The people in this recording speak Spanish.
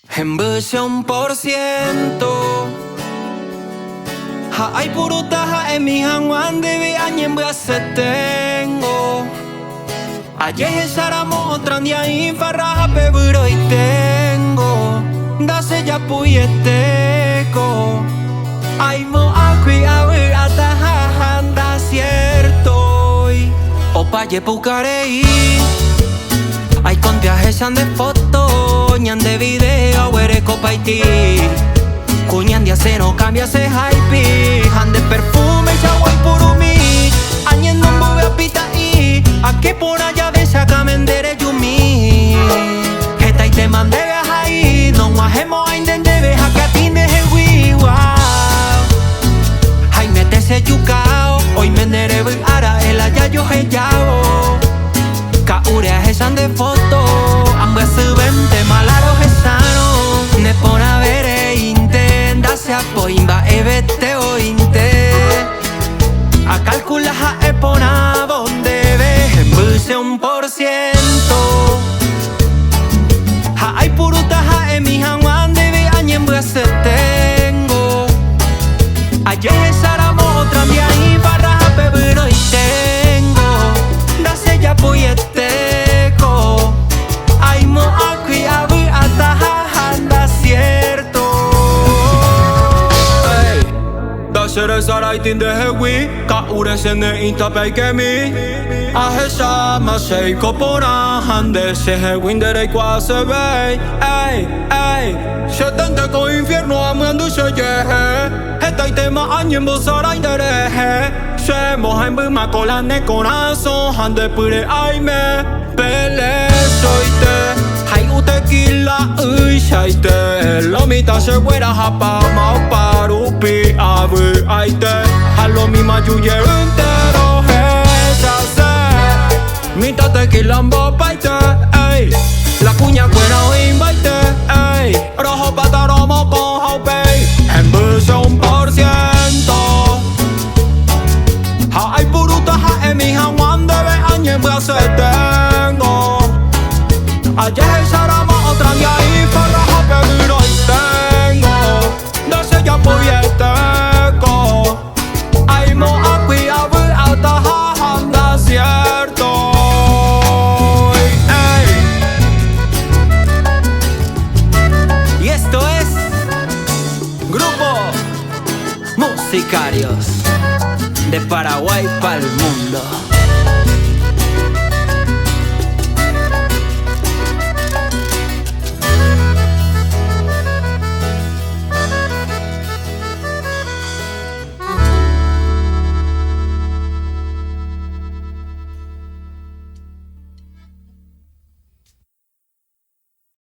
En versión por ciento Hay purutaja en mi hanwan de año en tengo Ayer saramo otran dia infaraja peburo y tengo Dase ya puyeteko Ay mo akui awi atahanda cierto Opa ye pucarei Ay con viajes de foto ñan de video Were copa iti Cuñan de acero cambia ese hype Han de perfume y agua y purumi Añen no mueve a pita y Aquí por allá de saca mendere yumi Geta y te mande viaja ahí No guajemos a intente veja que atinde el wiwa Ay metese yucao Hoy mendere voy ara el allá yo he yao Kaurea esan de foto Ambas suben te malaro gesano Ne pona vere intenda se apoimba evete o inte A calcula ja e pona bonde ve En buse 1% Ja hay puruta ja e mi hanwan de ve añen buse tengo Ayer saramo otra día y barra ja pebro y tengo Dase ya puyeteko Ay mo akui abu atahanda cierto Ey Dasere sarai tinde hewi Ka ure sene inta peikemi Ahe sama seiko pora Hande se hewindere kwa se vei Ey, ey Shetente ko infierno amuandu se yehe Hetai tema anyembo sarai derehe Se moja en buma cola ne corazón Hande pure ay me Pele soite Hai u tequila ui shaite Lomita se fuera hapa mau parupi abu aite Halomi mayuye entero esa se Mita tequila mbo paite ey La cuña cuera o invite ey Rojo pataromo con haupei En buse 1% Hay puruta ja en mi hanwan de ve año en base tengo Ayer saramo otra día y farraja pebiro y tengo Dase ya puyeteko Ay mo akui abu ataja handa cierto Y esto es Grupo Musicarios de Paraguay pa'l mundo.